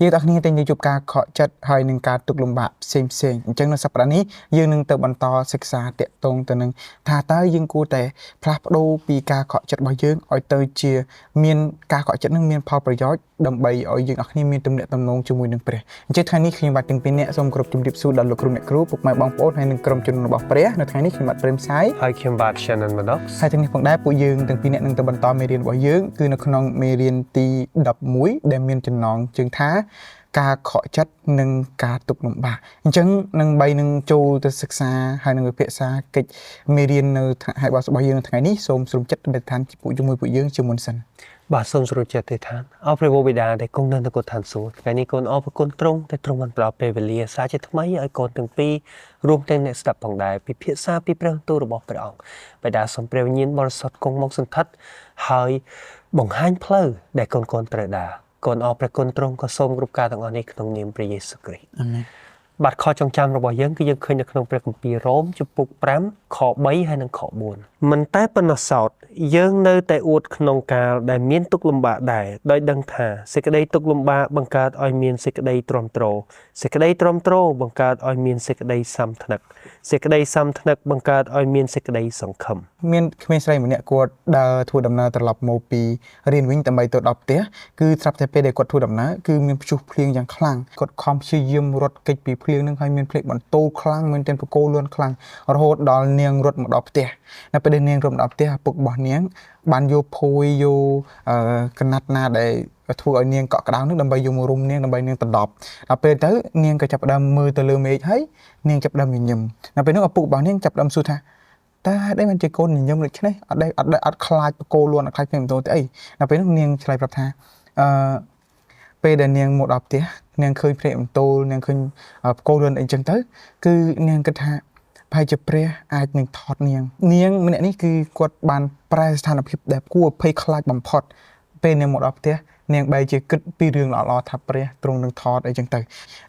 យើងទាំងគ្នាតែជួបការខកចិត្តហើយនឹងការទុកលំបាកផ្សេងៗអញ្ចឹងនៅសប្តាហ៍នេះយើងនឹងទៅបន្តសិក្សាតាក់ទងទៅនឹងថាតើយើងគួរតែផ្លាស់ប្ដូរពីការខកចិត្តរបស់យើងឲ្យទៅជាមានការខកចិត្តនឹងមានផលប្រយោជន៍ដើម្បីឲ្យយើងទាំងគ្នាមានទំនាក់ទំនងជាមួយនឹងព្រះអញ្ចឹងថ្ងៃនេះខ្ញុំបាទទាំងពីរនាក់សូមគោរពជម្រាបសួរដល់លោកគ្រូអ្នកគ្រូពុកម៉ែបងប្អូនហើយនឹងក្រុមជនរបស់ព្រះនៅថ្ងៃនេះខ្ញុំបាទព្រាមសាយហើយខ្ញុំបាទ Shannon Maddox ហើយទាំងនេះផងដែរពួកយើងទាំងពីរនាក់នឹងទៅបន្តមេរៀនរបស់យើងគឺនៅក្នុងមេរៀនទី11ដែលមានចំណងជើងថាការខកចិត្តនិងការទុកលំបាកអញ្ចឹងនឹងបីនឹងចូលទៅសិក្សាហើយនឹងវិភាសាកិច្ចមេរៀននៅហើយរបស់យើងនៅថ្ងៃនេះសូមស្រុំចិត្តបេឋានជាមួយពួកយើងជាមុនសិនបាទសូមស្រុំចិត្តទេឋានអរព្រះបិតាដែលគង់នៅនគរឋានសួគ៌ថ្ងៃនេះកូនអរគុណទ្រង់ដែលទ្រង់បានផ្ដល់ពេលវេលាសារជាថ្មីឲ្យកូនទាំងពីររួមទាំងអ្នកស្ដាប់ផងដែរពិភាក្សាពីព្រះបន្ទូលរបស់ព្រះអង្គបិតាសូមព្រះវិញ្ញាណបរិសុទ្ធគង់មកសន្ធិដ្ឋហើយបង្ហាញផ្លូវដែលកូនត្រូវដើរកូនអរព្រះគុណទ្រង់ក៏សូមគ្រប់ការទាំងអស់នេះក្នុងនាមព្រះយេស៊ូវគ្រីស្ទអាមែនបាទខចងចាំរបស់យើងគឺយើងឃើញនៅក្នុងព្រះគម្ពីររ៉ូមជំពូក5ខ3ហើយនិងខ4មិនតែប៉ុណ្ណោះសោតយើងនៅតែអួតក្នុងកាលដែលមានទុក្ខលំបាកដែរដោយដឹងថាសេចក្តីទុក្ខលំបាកបង្កើតឲ្យមានសេចក្តីទ្រាំទ្រសេចក្តីទ្រាំទ្របង្កើតឲ្យមានសេចក្តីសាមថ្នឹកសេចក្តីសាមថ្នឹកបង្កើតឲ្យមានសេចក្តីសង្ឃឹមមានក្មេងស្រីម្នាក់គាត់ដើរធ្វើដំណើរត្រឡប់មកពីរៀនវិញដើម្បីទៅដល់ផ្ទះគឺស្រាប់តែពេលដែលគាត់ធ្វើដំណើរគឺមានព្យុះភ្លៀងយ៉ាងខ្លាំងគាត់ខំព្យាយាមរត់គេចពីភ្លៀងនឹងហើយមានភ្លេចបន្ទោលខ្លាំងមែនទែនបកគោលឿនខ្លាំងរហូតដល់នាងរត់មកដល់ផ្ទះនៅពេលដែលនាងរត់មកដល់ផ្ទះឪពុករបស់នាងបានយកភួយយកកណាត់ណាដែលធ្វើឲ្យនាងកក់ក្ដៅនឹងដើម្បីយកមករុំនាងដើម្បីនាងដណ្ដប់ដល់ពេលទៅនាងក៏ចាប់ផ្ដើមមើលទៅលើមេឃហើយនាងចាប់ផ្ដើមញញឹមដល់ពេលនោះឪពុករបស់នាងចាប់ផ្ដើមសួរថាតើហេតុអីបានជាកូនញញឹមដូចនេះអត់ខ្លាចបកគោលួនអត់ខ្លាចភ្នែកបន្ទោទៅអីដល់ពេលនោះនាងឆ្លើយប្រាប់ថាពេលដែលនាងមកដល់ផ្ទះនាងឃើញភ្នែកបន្ទោលនាងឃើញបកគោលួនអីចឹងទៅគឺនាងគិតថាប្រហែលជាព្រះអាចនឹងថតនាងម្នាក់នេះគឺគាត់បានប្រែស្ថានភាពដែលគួរភ័យខ្លាចបំផុតពេលនាងមកដល់ផ្ទះនាងបែរជាគិតពីរឿងល្អៗថាព្រះទ្រង់នឹងថតអីចឹងទៅ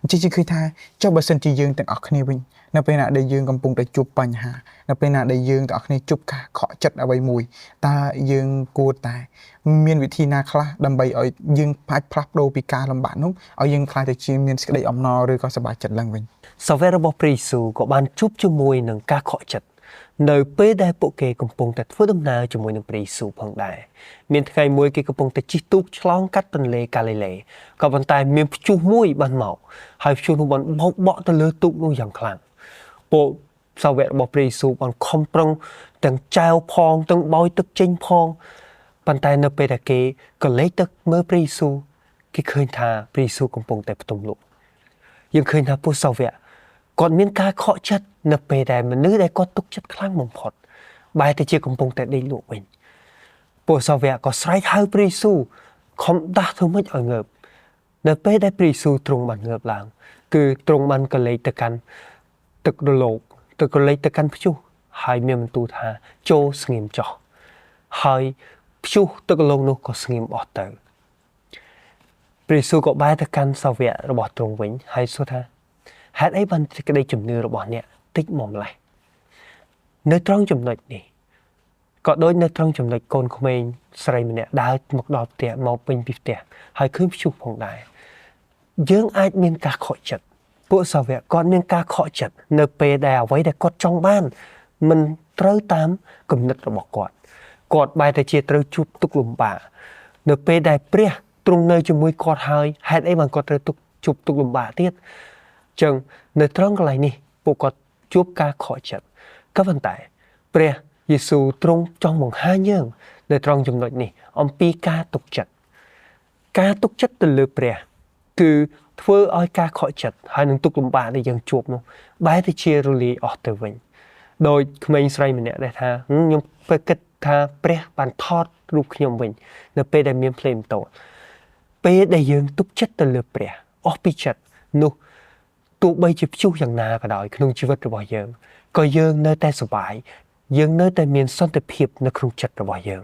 អញ្ចឹងគឺឃើញថាចុះបើសិនជាយើងទាំងអស់គ្នាវិញនៅពេលណាដែលយើងកំពុងតែជួបបញ្ហានៅពេលណាដែលយើងទាំងអស់គ្នាជួបការខកចិត្តអ្វីមួយតើយើងគួរតែមានវិធីណាខ្លះដើម្បីឲ្យយើងអាចផ្លាស់ប្ដូរពីការលំបាកនោះឲ្យយើងខ្លាចទៅជាមានសេចក្តីអំណរឬក៏សប្បាយចិត្តឡើងវិញសាវករបស់ព្រះយេស៊ូវក៏បានជួបជាមួយនឹងការខកចិត្តនៅពេលដែលពួកគេកំពុងតែធ្វើដំណើរជាមួយនឹងព្រះយេស៊ូវផងដែរមានថ្ងៃមួយគេកំពុងតែជិះទូកឆ្លងកាត់ទន្លេកាលីលេក៏ប៉ុន្តែមានព្យុះមួយបានមកហើយព្យុះនោះបានបោកបក់ទៅលើទូកនោះយ៉ាងខ្លាំងពួកសាវករបស់ព្រះយេស៊ូវបានខំប្រឹងទាំងចែវផងទាំងបោយទឹកចេញផងប៉ុន្តែនៅពេលដែលគេក៏លេចទៅមើលព្រះយេស៊ូវគេឃើញថាព្រះយេស៊ូវកំពុងតែផ្ទុំលក់យើងឃើញថាពួកសាវកគាត់មានការខកចិត្តនៅពេលដែលមនុស្សដែលគាត់ទុកចិត្តខ្លាំងបំផុតបែរទៅជាកំពុងតែដេកលក់វិញពួកសាវកក៏ស្រែកហៅព្រះយេស៊ូវខំដាស់ធ្វើម៉េចឲ្យងើបនៅពេលដែលព្រះយេស៊ូវទ្រង់បានងើបឡើងគឺទ្រង់បានកលេចទៅកាន់ទឹករលកទៅកលេចទៅកាន់ព្យុះហើយមានបន្ទូលថាចូលស្ងៀមចុះហើយព្យុះទឹករលកនោះក៏ស្ងៀមអស់ទៅព្រះយេស៊ូវក៏បែរទៅកាន់សាវករបស់ទ្រង់វិញហើយសួរថាហេតុអីបានសេចក្តីជំនឿរបស់អ្នកតិចមកម្លេះនៅត្រង់ចំណុចនេះក៏ដូចនៅត្រង់ចំណុចកូនក្មេងស្រីម្នាក់ដើរមកដល់ផ្ទះមកពេញពីផ្ទះហើយឃើញព្យុះផងដែរយើងអាចមានការខកចិត្តពួកសាវកគាត់មានការខកចិត្តនៅពេលដែលអ្វីដែលគាត់ចង់បានមិនត្រូវតាមគំនិតរបស់គាត់បែរទៅជាត្រូវជួបទុក្ខលំបាកនៅពេលដែលព្រះទ្រង់នៅជាមួយគាត់ហើយហេតុអីបានគាត់ត្រូវជួបទុក្ខលំបាកទៀតចឹងនៅត្រង់កន្លែងនេះពួកគាត់ជួបការខកចិត្តក៏ប៉ុន្តែព្រះយេស៊ូវទ្រង់ចង់បង្ហាញយើងនៅត្រង់ចំណុចនេះអំពីការទុកចិត្តទៅលើព្រះគឺធ្វើឲ្យការខកចិត្តហើយនឹងទុក្ខលំបាកដែលយើងជួបនោះបែរទៅជារលាយអស់ទៅវិញដោយក្មេងស្រីម្នាក់ដែលថាខ្ញុំគិតថាព្រះបានថតរូបខ្ញុំវិញនៅពេលដែលមានភ្លេងបន្ទោពេលដែលយើងទុកចិត្តទៅលើព្រះអស់ពីចិត្តនោះទោះបីជាព្យុះយ៉ាងណាក៏ដោយក្នុងជីវិតរបស់យើងក៏យើងនៅតែសុបាយយើងនៅតែមានសន្តិភាពនៅក្នុងចិត្តរបស់យើង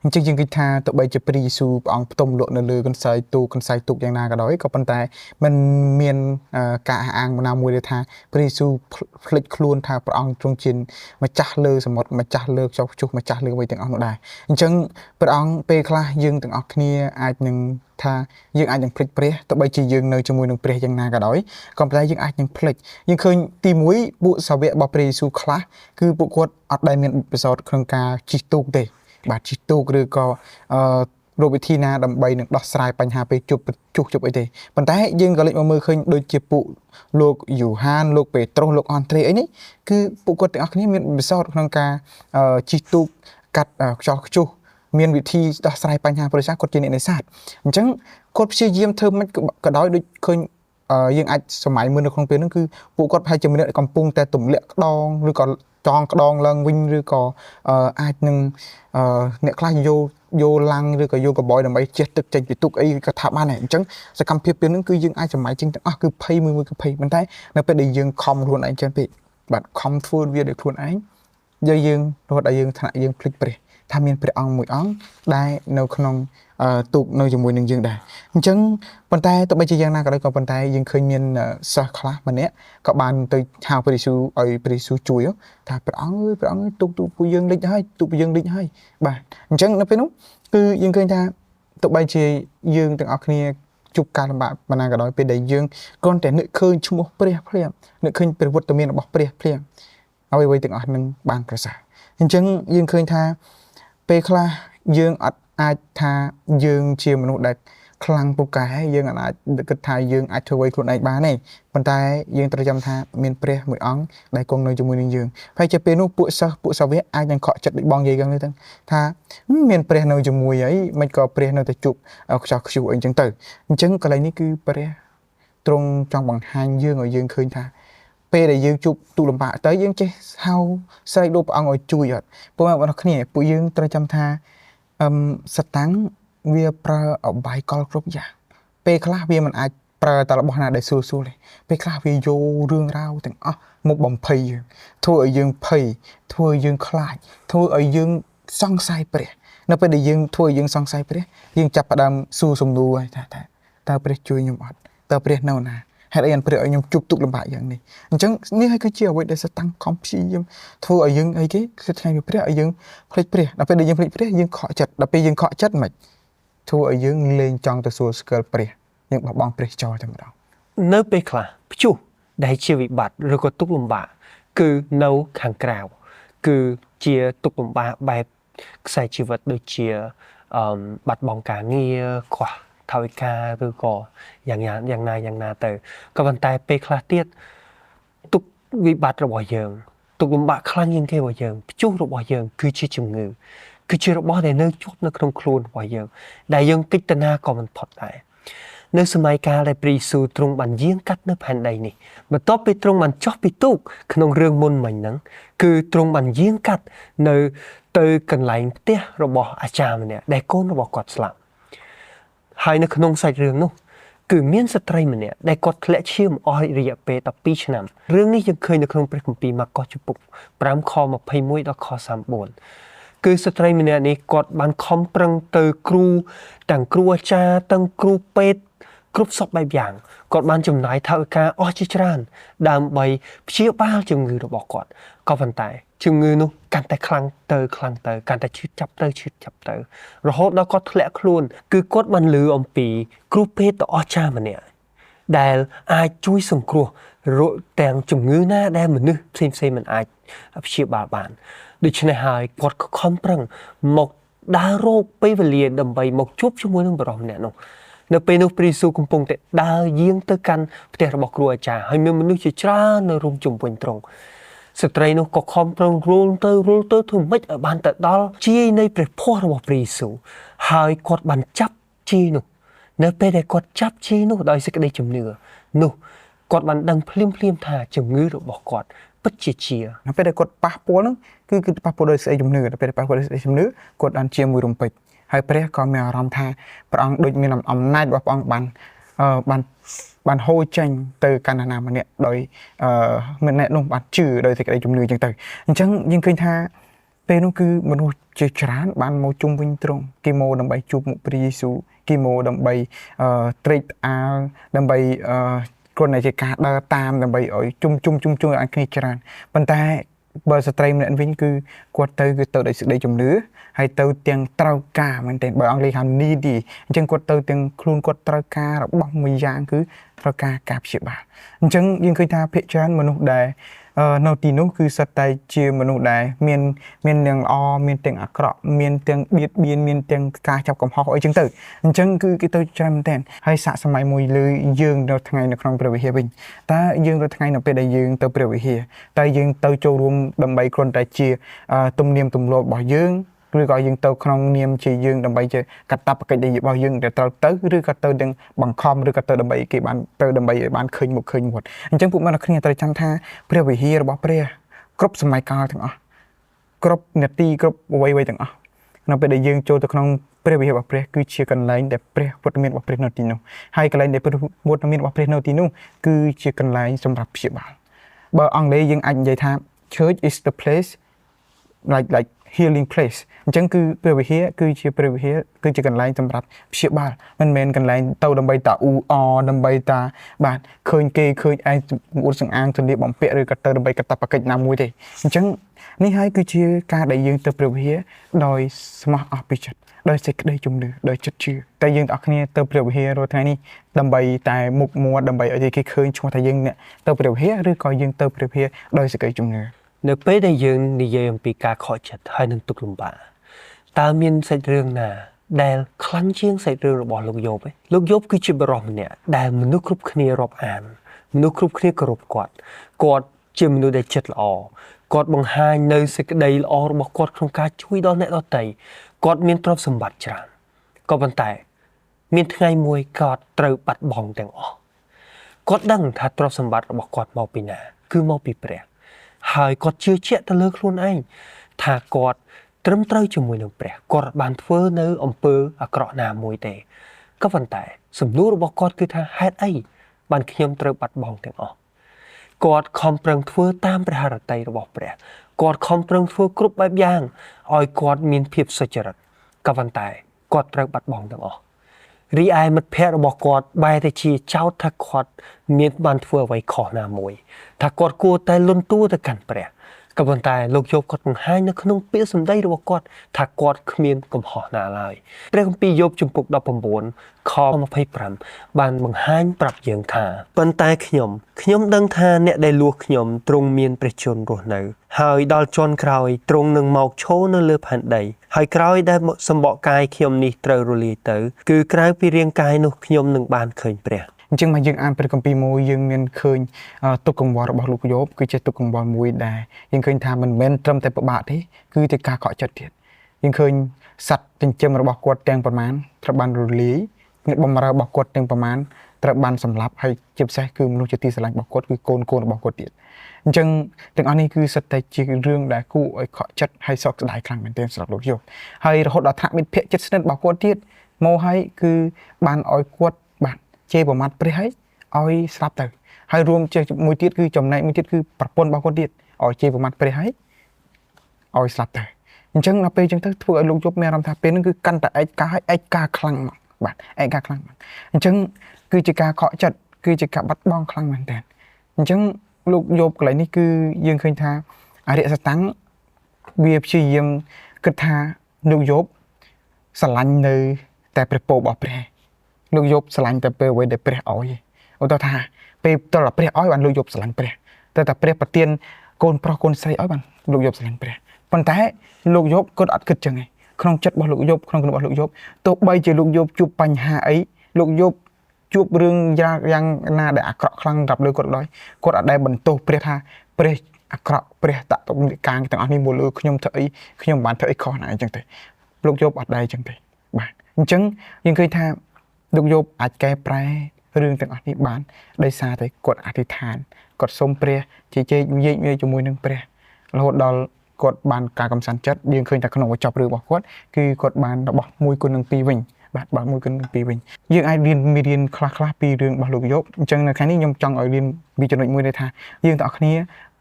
អញ្ចឹងយើងគិតថាទៅបីជាព្រះយេស៊ូវព្រះអង្គផ្ទុំលក់នៅលើកន្សែងទូកយ៉ាងណាក៏ដោយក៏ប៉ុន្តែมันមានការអះអាងណាមួយទេថាព្រះយេស៊ូវភ្លេចខ្លួនថាព្រះអង្គទ្រង់ជាម្ចាស់លើសមុទ្រម្ចាស់លើខ្យល់ព្យុះម្ចាស់លើអ្វីទាំងអស់នោះដែរអញ្ចឹងព្រះអង្គពេលខ្លះយើងទាំងអស់គ្នាអាចនឹងថាយើងអាចនឹងភ្លេចព្រះទៅបីជាយើងនៅជាមួយនឹងព្រះយ៉ាងណាក៏ដោយក៏ប៉ុន្តែយើងអាចនឹងភ្លេចយើងឃើញទី1ពួកសាវករបស់ព្រះយេស៊ូវខ្លះគឺពួកគាត់អត់ដែលមានបទពិសោធន៍ក្នុងការជិះទូកទេបាទជិះទូកឬក៏រកវិធីណាដើម្បីនឹងដោះស្រាយបញ្ហាពេលជួបអីទេប៉ុន្តែយើងក៏លេចមកមើលឃើញដូចជាពួកលោកយូហានលោកពេត្រុសលោកអង់ត្រេអីនេះគឺពួកគាត់ទាំងអស់គ្នាមានបទពិសោធន៍ក្នុងការជិះទូកកាត់ខ្យល់ព្យុះមានវិធីដោះស្រាយបញ្ហាប្រទេសគាត់ជាអ្នកនេសាទអញ្ចឹងគាត់ព្យាយាមធ្វើមិនក៏ដោយដូចឃើញយើងអាចសម័យមួយនៅក្នុងពេលហ្នឹងគឺពួកគាត់ប្រហែលជាម្នាក់កំពុងតែទម្លាក់ក្តងឬក៏ចងក្តងឡើងវិញឬក៏អាចនឹងអ្នកខ្លះយកឡាំងឬក៏យកកបយដើម្បីជះទឹកចេញពីទូកអីក៏ថាបានដែរអញ្ចឹងសកម្មភាពពេលហ្នឹងគឺយើងអាចសម័យជាងទាំងអស់គឺភ័យមួយគឺភ័យប៉ុន្តែនៅពេលដែលយើងខំខ្លួនឯងចឹងពេកបាទខំធ្វើវាដោយខ្លួនឯងយើងរហូតដល់យើងថ្នាក់យើងភ្លេចព្រះថាមានព្រះអង្គមួយអង្គដែលនៅក្នុងទូកនៅជាមួយនឹងយើងដែរអញ្ចឹងប៉ុន្តែទោះបីជាយ៉ាងណាក៏ដោយក៏ប៉ុន្តែយើងឃើញមានសិស្សខ្លះម្នាក់ក៏បានទៅហៅព្រះយេស៊ូវឲ្យព្រះយេស៊ូវជួយថាព្រះអង្គអើយទូកពួកយើងលិចហើយបាទអញ្ចឹងនៅពេលនោះគឺយើងឃើញថាទោះបីជាយើងទាំងអស់គ្នាជួបការលំបាកប៉ុណ្ណាក៏ដោយពេលដែលយើងគ្រាន់តែនឹកឃើញឈ្មោះព្រះភ្លាមនឹកឃើញព្រះវត្តមានរបស់ព្រះភ្លាមហើយអ្វីទាំងអស់នឹងបានប្រសើរអញ្ចឹងយើងឃើញថាពេលខ្លះយើងអត់អាចថាយើងជាមនុស្សដែលខ្លាំងពូកែយើងអាចគិតថាយើងអាចធ្វើឲ្យខ្លួនឯងបានទេប៉ុន្តែយើងត្រូវចាំថាមានព្រះមួយអង្គដែលគង់នៅជាមួយនឹងយើងហើយជាពេលនោះពួកសិស្សពួកសាវកអាចនឹងខកចិត្តដូចបងនិយាយហ្នឹងទៅថាមានព្រះនៅជាមួយហើយមិនក៏ព្រះនៅតែជប់ខ្ចោះខ្ជួអីចឹងទៅអញ្ចឹងកន្លែងនេះគឺព្រះទ្រង់ចង់បង្ហាញយើងឲ្យយើងឃើញថាពេលដែលយើងជួបទូលំបាកទៅយើងចេះហៅស្រែកលោកព្រះអង្គឲ្យជួយអត់ព្រោះបងប្អូនគ្នាពួកយើងត្រូវចាំថាសតាំងវាប្រើអបាយកលគ្រប់យ៉ាងពេលខ្លះវាមិនអាចប្រើតែរបស់ណាដែលស្រួលទេពេលខ្លះវាយករឿងរ៉ាវទាំងអស់មកបំភ័យយើងធ្វើឲ្យយើងភ័យធ្វើឲ្យយើងខ្លាចធ្វើឲ្យយើងសង្ស័យព្រះនៅពេលដែលយើងធ្វើឲ្យយើងសង្ស័យព្រះយើងចាប់ផ្ដើមសួរសំណួរថាតើព្រះជួយខ្ញុំអត់តើព្រះនៅណាហេតុអីព្រះឲ្យខ្ញុំជប់ទុកលំបាកយ៉ាងនេះអញ្ចឹងនេះហើយគឺជាអ្វីដែលសតាំងខំព្យាយាមធ្វើឲ្យយើងអីគេគឺថ្ងៃនេះព្រះឲ្យយើងភ្លេចព្រះដល់ពេលដែលយើងភ្លេចព្រះយើងខកចិត្តដល់ពេលយើងខកចិត្តមិនធ្វើឲ្យយើងលែងចង់ទៅសួរស្គាល់ព្រះយើងបោះបង់ព្រះចោលតែម្ដងនៅពេលខ្លះព្យុះដែលជាវិបត្តិឬក៏ទុក្ខលំបាកគឺនៅខាងក្រៅគឺជាទុក្ខលំបាកបែបខ្សែជីវិតដូចជាបាត់បង់ការងារខ្វះថវិកាឬក៏យ៉ាងណាទៅក៏ប៉ុន្តែពេលខ្លះទៀតទុក្ខវិបត្តិរបស់យើងទុក្ខលំបាកខ្លាំងជាងគេរបស់យើងព្យុះរបស់យើងគឺជាជំងឺគឺជារបស់ដែលនៅជាប់នៅក្នុងខ្លួនរបស់យើងដែលយើងគិតនាក៏មិនផុតដែរនៅសម័យកាលដែលព្រះយេស៊ូវទ្រង់បានយាងកាត់នៅផែនដីនេះបន្ទាប់ពីទ្រង់បានចុះពីទូកក្នុងរឿងមុនមិញហ្នឹងគឺទ្រង់បានយាងកាត់នៅទៅកន្លែងផ្ទះរបស់អាចារ្យម្នាក់ដែលកូនរបស់គាត់ស្លាប់ហើយនៅក្នុងសាច់រឿងនោះគឺមានស្ត្រីម្នាក់ដែលគាត់ធ្លាក់ឈាមអស់រយៈពេល12ឆ្នាំរឿងនេះយើងឃើញនៅក្នុងព្រះគម្ពីរម៉ាកុសជំពូក5ខ21ដល់ខ34គឺស្ត្រីម្នាក់នេះគាត់បានខំប្រឹងទៅគ្រូទាំងគ្រូអាចារ្យទាំងគ្រូពេទ្យគ្រប់សពបែបយ៉ាងគាត់បានចំណាយថវិកាអស់ជាច្រើនដើម្បីព្យាបាលជំងឺរបស់គាត់ក៏ប៉ុន្តែជំងឺនោះកាន់តែខ្លាំងទៅកាន់តែឈឺចាប់ទៅរហូតដល់គាត់ធ្លាក់ខ្លួនគឺគាត់បានឮអំពីគ្រូពេទ្យដ៏អស្ចារ្យម្នាក់ដែលអាចជួយសង្គ្រោះទាំងជំងឺណាដែលមនុស្សផ្សេងមិនអាចព្យាបាលបានដូច្នេះហើយគាត់ក៏ខំប្រឹងមកដើររកពេលវេលាដើម្បីមកជួបជាមួយនឹងបរិសុទ្ធម្នាក់នោះនៅពេលនោះព្រះយេស៊ូវកំពុងតែដើរយាងទៅកាន់ផ្ទះរបស់គ្រូអាចារ្យហើយមានមនុស្សជាច្រើននៅរួមជុំវិញទ្រង់ស្ត្រីនោះក៏ខំប្រឹងរួលទៅធ្វើម៉េចឲ្យបានទៅដល់ជាយនៃព្រះភ័ស្ត្ររបស់ព្រះយេស៊ូវហើយគាត់បានចាប់ជាយនោះនៅពេលដែលគាត់ចាប់ជាយនោះដោយសេចក្តីជំនឿនោះគាត់បានដឹងភ្លាមថាជំងឺរបស់គាត់ពិតជានៅពេលដែលគាត់ប៉ះពាល់ហ្នឹងគឺប៉ះពាល់ដោយស្អីជំនឿដល់ពេលប៉ះពាល់ដោយស្អីជំនឿគាត់បានជាមួយរំពេចហើយព្រះក៏មានអារម្មណ៍ថាព្រះអង្គដូចមានអំណាចរបស់ព្រះអង្គបានហូរចេញទៅកណ្ដាលណាម្នាក់ដោយម្នាក់នោះបានជឿដោយសេចក្តីជំនឿអញ្ចឹងទៅអញ្ចឹងយើងឃើញថាព ពេលនោះគឺមនុស្សជាច្រើនបានមកជុំវិញទ្រង់គេមកដើម្បីជួបមុខព្រះយេស៊ូវគេមកដើម្បីត្រេកផ្អើលដើម្បីគ្រាន់តែជាការដើរតាមដើម្បីឲ្យជុំឲ្យគ្នាច្រើនប៉ុន្តែបើស្ត្រីម្នាក់វិញគឺគាត់ទៅដោយសេចក្តីជំនឿហើយទៅទាំងត្រូវការមែនទែនបើអង់គ្លេសហៅ needy អញ្ចឹងគាត់ទៅទាំងខ្លួនគាត់ត្រូវការរបស់មួយយ៉ាងគឺត្រូវការព្យាបាលអញ្ចឹងយើងឃើញថាភាគច្រើនមនុស្សដែលនៅទីនោះគឺសិតតែជាមនុស្សដែលមានទាំងល្អមានទាំងអាក្រក់មានទាំងបៀតបៀនមានទាំងការចាប់កំហុសអីចឹងទៅអញ្ចឹងគឺគេទៅច្រើនមែនទែនហើយសាកសម័យមួយលើយើងនៅថ្ងៃនៅក្នុងព្រះវិហារវិញតើយើងនៅថ្ងៃនៅពេលដែលយើងទៅព្រះវិហារតើយើងទៅចូលរួមដើម្បីគ្រាន់តែជាទំនៀមទម្លាប់របស់យើងឬក៏យើងទៅក្នុងនាមជាយើងដើម្បីជាកាតព្វកិច្ចរបស់យើងដែលត្រូវទៅឬក៏ទៅទាំងបង្ខំឬក៏ទៅដើម្បីគេបានទៅដើម្បីឲ្យបានឃើញមុខឃើញមាត់អញ្ចឹងពួកអ្នកគ្នាត្រូវចាំថាព្រះវិហាររបស់ព្រះគ្រប់សម័យកាលទាំងអស់គ្រប់នាទីគ្រប់អ្វីៗទាំងអស់នៅពេលដែលយើងចូលទៅក្នុងព្រះវិហាររបស់ព្រះគឺជាកន្លែងដែលព្រះវត្តមានរបស់ព្រះនៅទីនោះហើយកន្លែងដែលព្រះវត្តមានរបស់ព្រះនៅទីនោះគឺជាកន្លែងសម្រាប់ព្យាបាលបើអង់គ្លេសយើងអាចនិយាយថា church is the place like healing place អញ្ចឹងគឺព្រះវិហារគឺជាព្រះវិហារគឺជាកន្លែងសម្រាប់ព្យាបាលមិនមែនកន្លែងទៅដើម្បីតាអ៊ូអដើម្បីតាបាទឃើញគេឃើញឯងអួតសង្អាងទលាបំពាក់ឬក៏ទៅដើម្បីកាតព្វកិច្ចណាមួយទេអញ្ចឹងនេះហើយគឺជាការដែលយើងទៅព្រះវិហារដោយស្មោះអស់ពីចិត្តដោយសេចក្តីជំនឿដោយចិត្តជឿតែយើងទាំងអស់គ្នាទៅព្រះវិហាររាល់ថ្ងៃនេះដើម្បីតែមុខមាត់ដើម្បីឲ្យគេឃើញឈ្មោះថាយើងអ្នកទៅព្រះវិហារឬក៏យើងទៅព្រះវិហារដោយសេចក្តីជំនឿនៅពេលដែលយើងនិយាយអំពីការខកចិត្តហើយនឹងទុក្ខលំបាកតើមានសាច់រឿងណាដែលខ្លាំងជាងសាច់រឿងរបស់លោកយ៉ូបទេលោកយ៉ូបគឺជាបរិសម្នាក់ដែលមនុស្សគ្រប់គ្នារាប់អានមនុស្សគ្រប់គ្នាគោរពគាត់ជាមនុស្សដែលចិត្តល្អគាត់បង្ហាញនៅសេចក្តីល្អរបស់គាត់ក្នុងការជួយដល់អ្នកដទៃគាត់មានទ្រព្យសម្បត្តិច្រើនក៏ប៉ុន្តែមានថ្ងៃមួយគាត់ត្រូវបាត់បង់ទាំងអស់គាត់ដឹងថាទ្រព្យសម្បត្តិរបស់គាត់មកពីណាគឺមកពីព្រះហើយគាត់ជឿជាក់ទៅលើខ្លួនឯងថាគាត់ត្រឹមត្រូវជាមួយនឹងព្រះគាត់បានធ្វើនៅអំពើអាក្រក់ណាមួយទេក៏ប៉ុន្តែសំណួររបស់គាត់គឺថាហេតុអីបានខ្ញុំត្រូវបាត់បង់ទាំងអស់គាត់ខំប្រឹងធ្វើតាមព្រះハរតីរបស់ព្រះគាត់ខំប្រឹងធ្វើគ្រប់បែបយ៉ាងឲ្យគាត់មានភាពសុចរិតក៏ប៉ុន្តែគាត់ត្រូវបាត់បង់ទាំងអស់រីឯមិត្តភ័ក្តិរបស់គាត់បែរទៅជាចោទថាគាត់មានបានធ្វើអ្វីខុសណាមួយថាគាត់គួរតែលន់តួទៅកាន់ព្រះក៏ប៉ុន្តែលោកយ៉ូបគាត់បង្ហាញនៅក្នុងពាក្យសម្ដីរបស់គាត់ថាគាត់គ្មានកំហុសណាឡើយព្រះគម្ពីរយ៉ូបជំពូក19ខ25បានបង្ហាញប្រាប់យើងថាប៉ុន្តែខ្ញុំដឹងថាអ្នកដែលលួសខ្ញុំទ្រង់មានព្រះជន្មរស់នៅហើយដល់ជាន់ក្រោយទ្រង់នឹងមកឈរនៅលើផែនដីហើយក្រោយដែលសម្បកកាយខ្ញុំនេះត្រូវរលាយទៅគឺក្រៅពីរាងកាយនោះខ្ញុំនឹងបានឃើញព្រះអញ្ចឹងមកយើងអានព្រះគម្ពីរមួយយើងមានឃើញទុក្ខកង្វល់របស់លោកយ៉ូបគឺជាទុក្ខកង្វល់មួយដែលយើងឃើញថាមិនមែនត្រឹមតែពិបាកទេគឺជាការខកចិត្តទៀតយើងឃើញសត្វចិញ្ចឹមរបស់គាត់ទាំងប្រមាណត្រូវបានរលាយអ្នកបម្រើរបស់គាត់ទាំងប្រមាណត្រូវបានសម្លាប់ហើយជាពិសេសគឺមនុស្សជាទីស្រឡាញ់របស់គាត់គឺកូនរបស់គាត់ទៀតអញ្ចឹងទាំងអស់នេះគឺសិតតែជារឿងដែលគួរឲ្យខកចិត្តហើយសោកស្ដាយខ្លាំងមែនទែនសម្រាប់លោកយ៉ូបហើយរហូតដល់ថ្នាក់មិត្តភក្តិជិតស្និទ្ធរបស់គាត់ទៀតមកហើយគឺបានឲ្យគាត់បាទជេរប្រមាថព្រះឲ្យស្លាប់ទៅហើយរួមជាមួយទៀតគឺចំណែកមួយទៀតគឺប្រពន្ធរបស់គាត់ទៀតឲ្យជេរប្រមាថព្រះឲ្យស្លាប់ទៅអញ្ចឹងដល់ពេលអញ្ចឹងទៅធ្វើឲ្យលោកយប់មានអារម្មណ៍ថាពេលហ្នឹងគឺកាន់តែឯកាឲ្យឯកាខ្លាំងមកបាទឯកាខ្លាំងមកអញ្ចឹងគឺជាការខកចិត្តគឺជាការបាត់បង់ខ្លាំងមែនតើអញ្ចឹងលោកយប់កន្លែងនេះគឺយើងឃើញថាអរិយសតាំងវាព្យាយាមគិតថាលោកយប់ស្រឡាញ់នៅតែព្រះពររបស់ព្រះលោកយប់ស្រឡាញ់តែពេលអ្វីដែលព្រះឲ្យឧទាហរណ៍ថាពេលតើព្រះឲ្យបានលោកយប់ស្រឡាញ់ព្រះតែព្រះប្រទានកូនប្រុសកូនស្រីឲ្យបានលោកយប់ស្រឡាញ់ព្រះប៉ុន្តែលោកយប់គាត់អត់គិតចឹងឯងក្នុងចិត្តរបស់លោកយប់ក្នុងរបស់លោកយប់ទោះបីជាលោកយប់ជួបបញ្ហាអីលោកយប់ជួបរឿងយ៉ាងណាដែលអាក្រក់ខ្លាំងរាប់លើគាត់ដោយគាត់អត់ដែលបន្ទោសព្រះថាព្រះអាក្រក់ព្រះតតនិកាងទាំងអស់នេះមកលើខ្ញុំធ្វើអីខ្ញុំមិនបានធ្វើអីខុសណាអញ្ចឹងទេលោកយប់អត់ដែលអញ្ចឹងទេបាទអញ្ចឹងយើងឃើញថាលោកយប់អាចកែប្រែរឿងទាំងអស់នេះបានដោយសារតែគាត់អធិដ្ឋានគាត់សុំព្រះជជែកនិយាយជាមួយនឹងព្រះរហូតដល់គាត់បានការកំសាន្តចិត្តយើងឃើញតែក្នុងកញ្ចប់រឿងរបស់គាត់គឺគាត់បានរបស់1គុណនឹង2វិញបាទបាទ1គុណនឹង2វិញយើងអាចរៀនខ្លះពីរឿងរបស់លោកយប់អញ្ចឹងនៅថ្ងៃនេះខ្ញុំចង់ឲ្យរៀនពីចំណុចមួយនេះថាយើងទាំងអស់គ្នា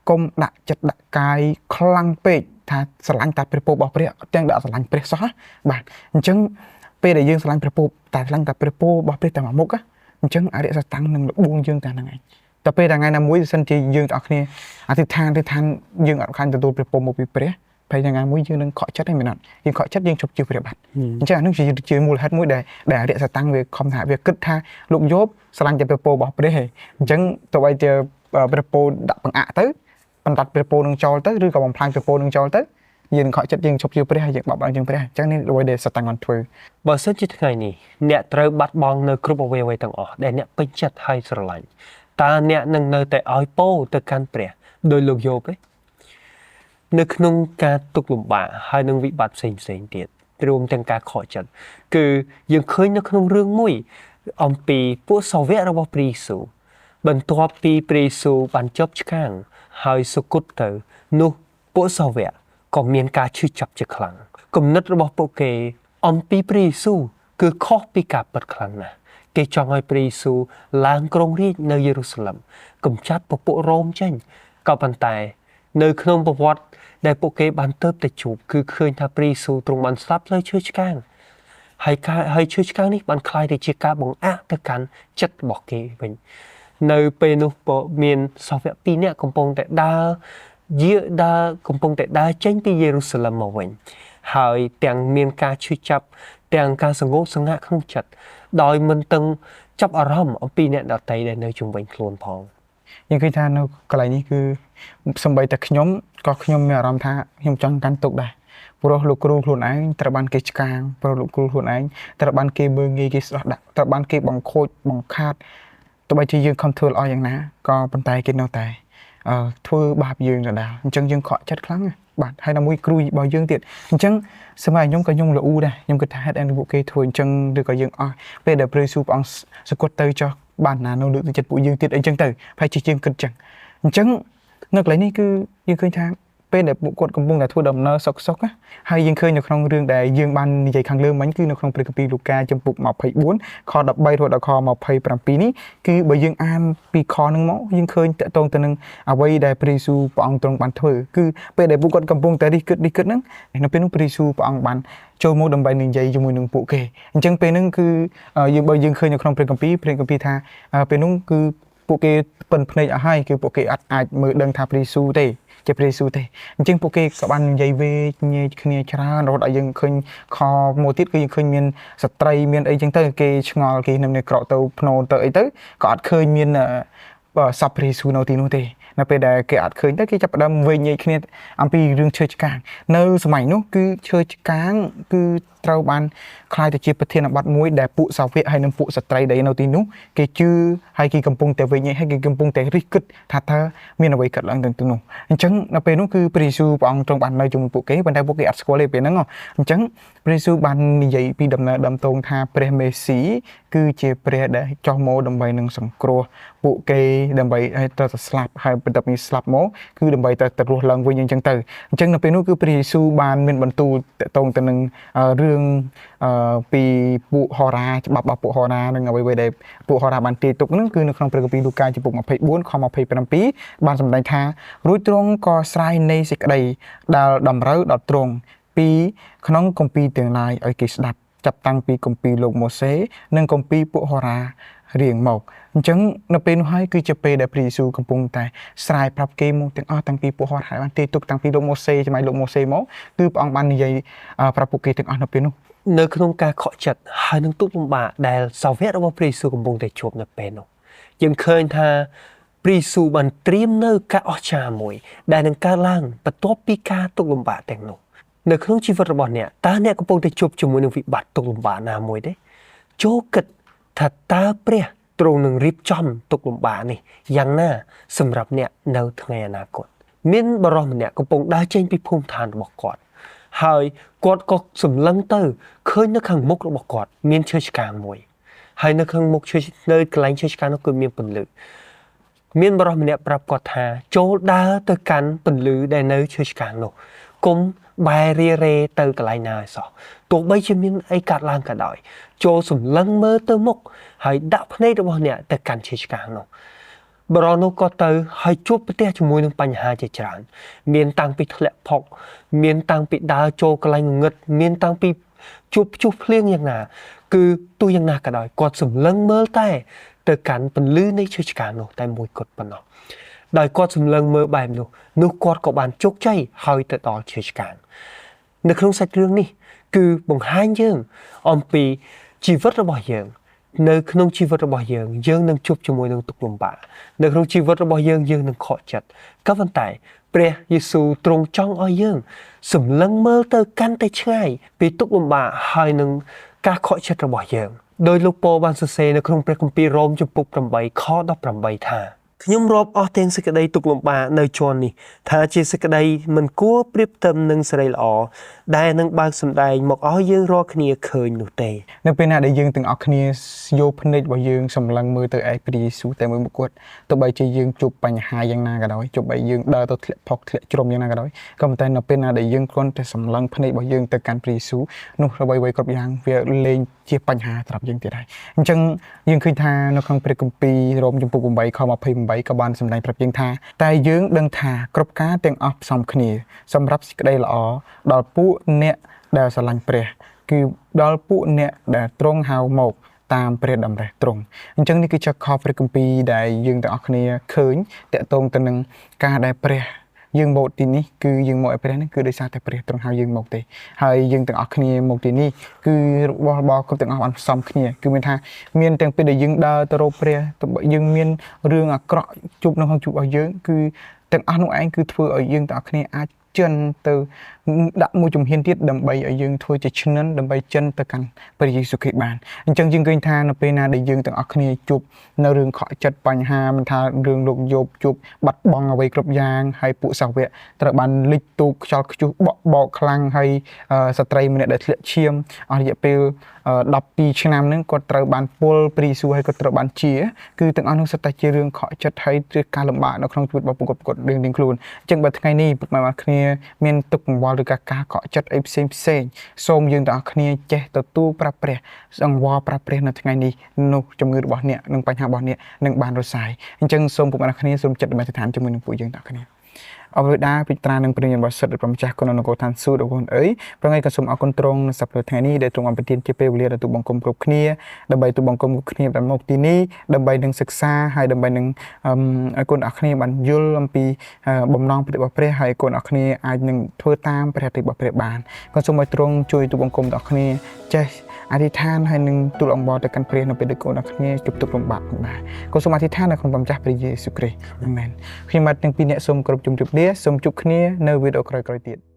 កុំដាក់ចិត្តដាក់កាយខ្លាំងពេក ថាស្រឡាញ់តែព្រះពររបស់ព្រះទាំងដាក់ស្រឡាញ់ព្រះសោះបាទអញ្ចឹងពេលដែលយើងស្រឡាញ់ព្រះពរតែស្រឡាញ់តែព្រះពររបស់ព្រះតែមួយមុខអញ្ចឹងអរិយសតាំងនឹងលបួងយើងតែហ្នឹងឯងតែពេលថ្ងៃណាមួយសិនជាយើងទាំងអស់គ្នាអធិដ្ឋានយើងអត់ខានទទួលព្រះពរមកពីព្រះពេលថ្ងៃមួយយើងនឹងខកចិត្តហ្នឹងមែនអត់យើងខកចិត្តយើងជប់ជឿព្រះបាទអញ្ចឹងអានោះជាមូលហេតុមួយដែលអរិយសតាំងវាខំថាវាគិតថាលោកយោបស្រឡាញ់តែព្រះពររបស់ព្រះឯងអញ្ចឹងទោះបីជាព្រះពរដាក់បង្អាក់ទៅបណ្ដាត់ព្រះពរនឹងចោលទៅឬក៏បំផ្លាញព្រះពរនឹងចោលទៅយើងខកចិត្តយើងជប់ជឿព្រះហើយយើងបបឡើងជាងព្រះអញ្ចឹងនេះអ្វីដែលសតាំងបានធ្វើបើសិនជាថ្ងៃនេះអ្នកត្រូវបាត់បង់នៅគ្រប់អ្វីៗទាំងអស់ដែលអ្នកពេញចិត្តហើយស្រឡាញ់តើអ្នកនឹងនៅតែឲ្យពរទៅកាន់ព្រះដោយលោកយោបទេនៅក្នុងការទុកលំបាកហើយនឹងវិបត្តិផ្សេងទៀតរួមទាំងការខកចិត្តគឺយើងឃើញនៅក្នុងរឿងមួយអំពីពួកសាវករបស់ព្រះយេស៊ូវបន្ទាប់ពីព្រះយេស៊ូវបានចប់ឆ្កាងហើយសុគតទៅនោះពួកសាវកក៏មានការឈឺចាប់ជាខ្លាំងគំនិតរបស់ពួកគេអំពីព្រះយេស៊ូវគឺខុសពីការពិតខ្លាំងណាស់គេចង់ឲ្យព្រះយេស៊ូវឡើងគ្រងរាជ្យនៅយេរូសាឡឹមកម្ចាត់ពពួករ៉ូមចេញក៏ប៉ុន្តែនៅក្នុងប្រវត្តិដែលពួកគេបានទៅតែជួបគឺឃើញថាព្រះយេស៊ូវទ្រង់បានស្លាប់លើឈើឆ្កាងហើយឈើឆ្កាងនេះបានคล้ายទៅជាការបង្អាក់ទៅកាន់ចិត្តរបស់គេវិញនៅពេលនោះមានសាវក2នាក់កំពុងតែកំពុងតែដើរចេញពីយេរូសាឡឹមមកវិញហើយទាំងមានការឈឺចាប់ទាំងការសង្កត់សង្ហាក់ក្នុងចិត្តដោយមិនទាំងចាប់អារម្មណ៍អំពីអ្នកដទៃដែលនៅជុំវិញខ្លួនផងយើងឃើញថានៅកន្លែងនេះគឺសំបីតែខ្ញុំក៏ខ្ញុំមានអារម្មណ៍ថាខ្ញុំចង់កាន់ទុកដែរព្រោះលោកគ្រូខ្លួនឯងត្រូវបានគេឆ្កាងព្រោះលោកគ្រូខ្លួនឯងត្រូវបានគេមើលងាយគេស្ដោះដាក់ត្រូវបានគេបង្ខូចបង្ខាតទោះបីជាយើងខំធ្វើល្អយ៉ាងណាក៏ប៉ុន្តែគេនៅតែធ្វើបាបយើងដដែលអញ្ចឹងយើងខកចិត្តខ្លាំងណាស់បាទហើយដល់មួយគ្រូរបស់យើងទៀតអញ្ចឹងសម័យខ្ញុំល្អូដែរខ្ញុំគិតថាហេតុអីពួកគេធ្វើអញ្ចឹងឬក៏យើងអស់ពេលដែលព្រះយេស៊ូវព្រះអង្គសគត់ទៅចោះបានណានៅលើទឹកចិត្តពួកយើងទៀតអីចឹងទៅហើយជាយើងគិតចឹងអញ្ចឹងនៅកន្លែងនេះគឺយើងឃើញថាពេលដែលពួកគាត់កំពុងតែធ្វើដំណើរសុកណាហើយយើងឃើញនៅក្នុងរឿងដែលយើងបាននិយាយខាងលើមិញគឺនៅក្នុងព្រះគម្ពីរលូកាចំពុក24ខ13រហូតដល់ខ27នេះគឺបើយើងអានពីខហ្នឹងមកយើងឃើញតកតងទៅនឹងអ្វីដែលព្រះយេស៊ូវព្រះអង្គទ្រង់បានធ្វើគឺពេលដែលពួកគាត់កំពុងតែរិះគិតហ្នឹងនៅពេលនោះព្រះយេស៊ូវព្រះអង្គបានចូលមកដើម្បីនិយាយជាមួយនឹងពួកគេអញ្ចឹងពេលហ្នឹងគឺយើងឃើញនៅក្នុងព្រះគម្ពីរថាពេលនោះគឺពួកគេពិនភ្នែកអស់ហើយគឺពួកគេអាចមើលដឹងថាព្រះយេស៊ូវទេជាព្រះយេស៊ូវទេអញ្ចឹងពួកគេក៏បាននិយាយវេញែកគ្នាច្រើនរហូតដល់យើងឃើញខមួយទៀតគឺយើងឃើញមានស្ត្រីមានអីចឹងទៅគេឆ្ងល់គេនៅក្រកទៅភ្នោទៅអីទៅក៏អត់ឃើញមានសពព្រះយេស៊ូវនៅទីនោះទេនៅពេលដែលគេអត់ឃើញទៅគេចាប់ផ្ដើមវេញែកគ្នាអំពីរឿងឈើឆ្កាងនៅសម័យនោះគឺឈើឆ្កាងគឺត្រូវបានคล้ายទៅជាប្រធានបទមួយដែលពួកសាវកហើយនិងពួកស្ត្រីដែលនៅទីនោះគេជឿហើយគេកំពុងតែវេញែកហើយគេកំពុងតែរិះគិតថាតើមានអ្វីកើតឡើងទៅនោះអញ្ចឹងនៅពេលនោះគឺព្រះយេស៊ូវព្រះអង្គទ្រង់បាននៅជាមួយពួកគេប៉ុន្តែពួកគេអត់ស្គាល់ទេពេលហ្នឹងអញ្ចឹងព្រះយេស៊ូវបាននិយាយពីដំណើរដើមទងថាព្រះមេស៊ីគឺជាព្រះដែលចុះមកដើម្បីនឹងសង្គ្រោះពួកគេដើម្បីឲ្យត្រូវតែស្លាប់ហើយបន្ទាប់ពីស្លាប់មកគឺដើម្បីទៅរស់ឡើងវិញអញ្ចឹងទៅអញ្ចឹងនៅពេលនោះគឺព្រះយេស៊ូវបានមានបន្ទូលតកតងទៅនឹងរឿងពីពួកហោរាច្បាប់របស់ពួកហោរានិងអ្វីៗដែលពួកហោរាបានទាយទុកហ្នឹងគឺនៅក្នុងព្រះគម្ពីរលូកាចំពុក24ខ27បានសម្ដែងថារួចទ្រង់ក៏ស្រាយនៃសេចក្តីដែលតម្រូវដល់ទ្រង់ពីក្នុងគម្ពីរទាំងឡាយឲ្យគេស្ដាប់ចាប់តាំងពីគម្ពីរលោកម៉ូសេនិងគម្ពីរពួកហោរារៀងមកអញ្ចឹងនៅពេលនោះហើយគឺជាពេលដែលព្រះយេស៊ូវកំពុងតែស្រាយប្រាប់គេមកទាំងអស់តាំងពីពួកហោរាបានទាយទុកតាំងពីលោកម៉ូសេសម័យលោកម៉ូសេមកគឺព្រះអង្គបាននិយាយប្រាប់ពួកគេទាំងអស់នៅពេលនោះនៅក្នុងការខកចិត្តហើយនឹងទុក្ខលំបាកដែលសាវករបស់ព្រះយេស៊ូវកំពុងតែជួបនៅពេលនោះយើងឃើញថាព្រះយេស៊ូវបានត្រៀមនៅការអស្ចារ្យមួយដែលនឹងកើតឡើងបន្ទាប់ពីការទុក្ខលំបាកទាំងនោះនៅក្នុងជីវិតរបស់អ្នកតើអ្នកកំពុងតែជួបជាមួយនឹងវិបត្តិទុក្ខលំបាកណាមួយទេចូលគិតថាតើព្រះទ្រង់នឹងរៀបចំទុក្ខលំបាកនេះយ៉ាងណាសម្រាប់អ្នកនៅថ្ងៃអនាគតមានបរិសម្នាក់កំពុងដើរចេញពីភូមិឋានរបស់គាត់ហើយគាត់ក៏សម្លឹងទៅឃើញនៅខាងមុខរបស់គាត់មានឈើឆ្កាងមួយហើយនៅខាងមុខនៅកន្លែងឈើឆ្កាងនោះគឺមានពន្លឺមានបរិសម្នាក់ប្រាប់គាត់ថាចូលដើរទៅកាន់ពន្លឺដែលនៅឈើឆ្កាងនោះកុំបែររេទៅកន្លែងណាឲ្យសោះទោះបីជាមានអីកាត់ឡើងក៏ដោយចូលសម្លឹងមើលទៅមុខហើយដាក់ភ្នែករបស់អ្នកទៅកាន់ឈើឆ្កាងនោះ បរោះនោះក៏ទៅហើយជួបប្រទះជាមួយនឹងបញ្ហាជាច្រើនមានតាំងពីធ្លាក់ផុកមានតាំងពីដើរចូលកន្លែងងឹតមានតាំងពីជួបព្យុះភ្លៀងយ៉ាងណាគឺទោះយ៉ាងណាក៏ដោយគាត់សម្លឹងមើលតែទៅកាន់ពន្លឺនៃឈើឆ្កាងនោះតែមួយគត់ប៉ុណ្ណោះដោយគាត់សម្លឹងមើលបែបនោះគាត់ក៏បានជោគជ័យហើយទៅដល់ឈើឆ្កាងនៅក្នុងសាច់រឿងនេះគឺបង្ហាញយើងអំពីជីវិតរបស់យើងនៅក្នុងជីវិតរបស់យើងនឹងជួបជាមួយនឹងទុក្ខលំបាកនៅក្នុងជីវិតរបស់យើងនឹងខកចិត្តក៏ប៉ុន្តែព្រះយេស៊ូវទ្រង់ចង់ឲ្យយើងសម្លឹងមើលទៅកាន់តែឆ្ងាយពីទុក្ខលំបាកហើយនឹងការខកចិត្តរបស់យើងដោយលោកប៉ូលបានសរសេរនៅក្នុងព្រះគម្ពីររ៉ូមជំពូក8ខ18ថាខ្ញុំរាប់អស់ទាំងសេចក្តីទុក្ខលំបាកនៅជាន់នេះថាជាសេចក្តីមិនគួរប្រៀបផ្ទឹមនឹងសេរីល្អដែលនឹងបើកសម្ដែងមកឲ្យយើងរាល់គ្នាឃើញនោះទេនៅពេលណាដែលយើងទាំងអស់គ្នាយកភ្នែករបស់យើងសម្លឹងមើលទៅឯព្រះយេស៊ូវតែមួយមុខគាត់ទោះបីជាយើងជួបបញ្ហាយ៉ាងណាក៏ដោយទោះបីយើងដើរទៅធ្លាក់ផុកធ្លាក់ជ្រុំយ៉ាងណាក៏ដោយក៏ប៉ុន្តែនៅពេលណាដែលយើងគ្រាន់តែសម្លឹងភ្នែករបស់យើងទៅកាន់ព្រះយេស៊ូវនោះអ្វីៗគ្រប់យ៉ាងវាលែងជាបញ្ហាសម្រាប់យើងទៀតហើយអញ្ចឹងយើងឃើញថានៅក្នុងព្រះគម្ពីររ៉ូមជំពូក8ខ28ក៏បានសម្ដែងប្រាប់យើងថាតែយើងដឹងថាគ្រប់ការទាំងអស់ផ្សំគ្នាសម្រាប់សេចក្តីល្អដល់ពួកអ្នកដែលស្រឡាញ់ព្រះគឺដល់ពួកអ្នកដែលទ្រង់ហៅមកតាមព្រះតម្រិះទ្រង់អញ្ចឹងនេះគឺជាខព្រះគម្ពីរដែលយើងទាំងអស់គ្នាឃើញតកតងទៅនឹងការដែលព្រះយើងមកទីនេះគឺយើងមកឲ្យព្រះនេះគឺដោយសារតែព្រះទ្រង់ហៅយើងមកទេហើយយើងទាំងអស់គ្នាមកទីនេះគឺរបស់គ្រប់ទាំងអស់បានផ្សំគ្នាគឺមានថាមានទាំងពេលដែលយើងដើរទៅរកព្រះយើងមានរឿងអាក្រក់ជួបនៅក្នុងជួបរបស់យើងគឺទាំងអស់នោះឯងគឺធ្វើឲ្យយើងទាំងអស់គ្នាអាចចិនទៅដាក់មួយជំហានទៀតដើម្បីឲ្យយើងធ្វើជាឈ្និនដើម្បីចិនទៅកាន់ព្រះយេស៊ូវគ្រីស្ទបានអញ្ចឹងយើងឃើញថានៅពេលណាដែលយើងទាំងអស់គ្នាជួបនៅរឿងខកចិត្តបញ្ហាមិនថារឿងលោកយោបជួបបាត់បង់អ្វីគ្រប់យ៉ាងហើយពួកសាវកត្រូវបានលិចទូកខ្យល់ខ្ជុះបោកខ្លាំងហើយស្ត្រីម្នាក់ដែលធ្លាក់ឈាមអស់រយៈពេល12ឆ្នាំហ្នឹងគាត់ត្រូវបានពលព្រះយេស៊ូវហើយគាត់ត្រូវបានជាគឺទាំងអស់នោះសុទ្ធតែជារឿងខកចិត្តហើយជាការលំបាកនៅក្នុងជីវិតរបស់ពួកគាត់រៀងៗខ្លួនអញ្ចឹងបើថ្ងៃនេះពុកម៉ែបងប្អូនមានទុក្ខកង្វល់ឬការកក់ចិត្តអីផ្សេងសូមយើងទាំងអស់គ្នាចេះទទួលប្រាប់ព្រះអង្វរប្រាប់ព្រះនៅថ្ងៃនេះនោះជំងឺរបស់អ្នកនិងបញ្ហារបស់អ្នកនឹងបានរសាយអញ្ចឹងសូមពុកម៉ែបងប្អូនសូមចិត្តដើម្បីស្ថានជាមួយនឹងពួកយើងទាំងអស់គ្នាអរគុណដាពិត្រានឹងព្រះញរបស់សិទ្ធិរបស់ម្ចាស់គុណអនុគរឋានសួគ៌របស់អើយប្រងឯក៏សូមអរគុណទ្រង់នៅសប្តាហ៍ថ្ងៃនេះដែលទ្រង់បានប្រទានជាពេលវេលាដល់ទូបង្គំគ្រប់គ្នាដើម្បីទូបង្គំគ្រប់គ្នាបានមកទីនេះដើម្បីនឹងសិក្សាហើយដើម្បីនឹងឲ្យគុណអរគ្នាបានយល់អំពីបំណងព្រះរបស់ព្រះហើយគុណអរគ្នាអាចនឹងធ្វើតាមព្រះហត្ថរបស់ព្រះបានក៏សូមឲ្យទ្រង់ជួយទូបង្គំទាំងអស់គ្នាចេះអធិដ្ឋានហើយនឹងទូលអង្វរទៅកាន់ព្រះនៅពេលដែលកូនអរគ្នាជួបទុក្ខលំបាកផងដែរក៏សូមអធិដ្ឋាននៅក្នុងព្រះម្ចាស់ព្រះយេស៊ូវគ្រីស្ទអាមែនខ្ញុំបាទទាំងពីរអ្នកសូមគោរពជម្រាបលាសូមជួបគ្នានៅវីដេអូក្រោយៗទៀត